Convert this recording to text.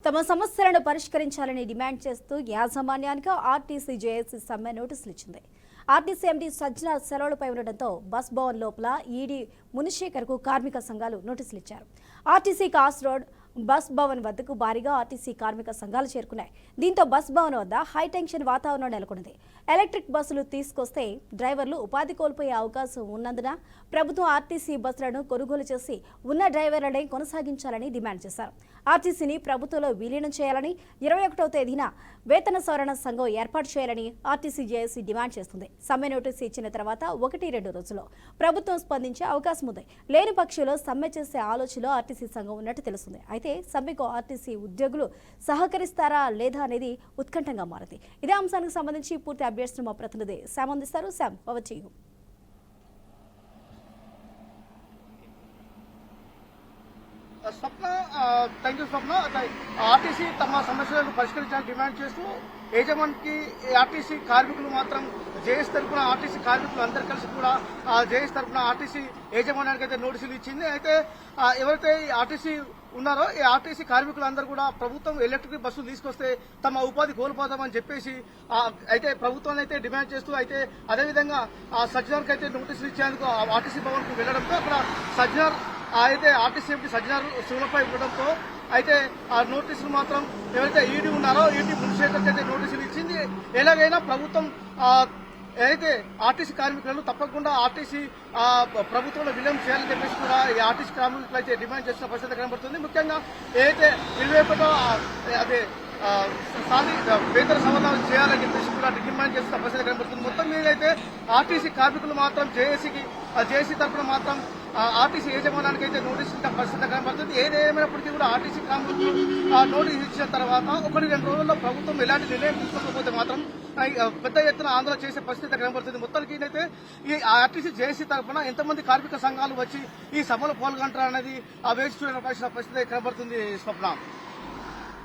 తమ సమస్యలను పరిష్కరించాలని డిమాండ్ చేస్తూ యాజమాన్యానికి ఆర్టీసీ జేఏసీ సమ్మె నోటీసులు ఇచ్చింది. ఆర్టీసీ ఎండీ సజ్జన సెలవులపై ఉండడంతో బస్ భవన్ లోపల ఈడీ మునిశేఖర్కు కార్మిక సంఘాలు నోటీసులు ఇచ్చారు. RTC cos road bus Bhavan వద్దకు భారీగా ఆర్టీసీ కార్మిక సంఘాలు చేరుకున్నాయి. దీంతో బస్ భవన్ వద్ద హైటెన్షన్ వాతావరణం నెలకొంది. ఎలక్ట్రిక్ బస్సులు తీసుకొస్తే డ్రైవర్లు ఉపాధి కోల్పోయే అవకాశం ఉన్నందున ప్రభుత్వం ఆర్టీసీ బస్సులను కొనుగోలు చేసి ఉన్న డ్రైవర్లనే కొనసాగించాలని డిమాండ్ చేశారు. ఆర్టీసీని ప్రభుత్వంలో విలీనం చేయాలని 21వ తేదీన వేతన సవరణ సంఘం ఏర్పాటు చేయాలని ఆర్టీసీ జేఏసీ డిమాండ్ చేస్తుంది. సమ్మె నోటీసు ఇచ్చిన తర్వాత 1-2 రోజుల్లో ప్రభుత్వం స్పందించే అవకాశం ఉంది. లేని పక్షంలో సమ్మె చేసే ఆలోచనలో ఆర్టీసీ సంఘం ఉన్నట్టు తెలుస్తుంది. అయితే సమ్మెకు ఆర్టీసీ ఉద్యోగులు సహకరిస్తారా లేదా అనేది ఉత్కంఠంగా మారింది. ఇదే అంశానికి సంబంధించి పూర్తి అప్డేట్స్ మా ప్రతినిధి శామ్ అందిస్తారు. Sam, over to you. Swapna, thank you Swapna. RTC తమ సమస్యలను పరిష్కరించాలని డిమాండ్ చేస్తూ యజమానికి ఆర్టీసీ కార్మికులు మాత్రం జేఎస్ తరఫున ఆర్టీసీ కార్మికులు అందరు కలిసి కూడా జేఎస్ తరఫున ఆర్టీసీ యాజమాన్యానికి అయితే నోటీసులు ఇచ్చింది. అయితే ఎవరైతే ఆర్టీసీ ఉన్నారో ఈ ఆర్టీసీ కార్మికులందరూ కూడా ప్రభుత్వం ఎలక్ట్రిక్ బస్సులు తీసుకొస్తే తమ ఉపాధి కోల్పోతామని చెప్పేసి అయితే ప్రభుత్వాన్ని అయితే డిమాండ్ చేస్తూ అయితే అదేవిధంగా సజ్జనార్కి అయితే నోటీసులు ఇచ్చేందుకు ఆర్టీసీ భవన్కు వెళ్లడంతో అక్కడ సజ్జనార్ అయితే ఆర్టీసీ ఎంపీ సజ్జనార్ శివులపై ఉండడంతో అయితే ఆ నోటీసులు మాత్రం ఎవరైతే ఈడీ ఉన్నారో ఈడీ మునిశేఖర్కి అయితే నోటీసులు ఇచ్చింది. ఎలాగైనా ప్రభుత్వం ఏదైతే ఆర్టీసీ కార్మికులను తప్పకుండా ఆర్టీసీ ప్రభుత్వంలో విలీనం చేయాలని చెప్పేసి కూడా ఈ ఆర్టీసీ కార్మికులు అయితే డిమాండ్ చేస్తున్న పరిస్థితి కనబడుతుంది. ముఖ్యంగా ఏదైతే ఇరువైపులో అదే వేతన సవరణలు చేయాలని చెప్పేసి కూడా డిమాండ్ చేస్తున్న పరిస్థితి కనబడుతుంది. మొత్తం మీద అయితే ఆర్టీసీ కార్మికులు మాత్రం జేఏసీ తరఫున మాత్రం ఆర్టీసీ యాజమాన్యానికి అయితే నోటీసు ఇచ్చిన పరిస్థితి కనబడుతుంది. ఏదేమైనప్పటికీ కూడా ఆర్టీసీ కార్మికులు నోటీసు ఇచ్చిన తర్వాత 1-2 రోజుల్లో ప్రభుత్వం ఎలాంటి నిర్ణయం తీసుకోకపోతే మాత్రం పెద్ద ఎత్తున ఆందోళన చేసే పరిస్థితి కనబడుతుంది. మొత్తానికి అయితే ఈ ఆర్టీసీ జేఏసీ తరఫున ఎంతమంది కార్మిక సంఘాలు వచ్చి ఈ సభలో పాల్గొంటారనేది వేచి చూడవలసిన పరిస్థితి కనబడుతుంది. స్వప్న.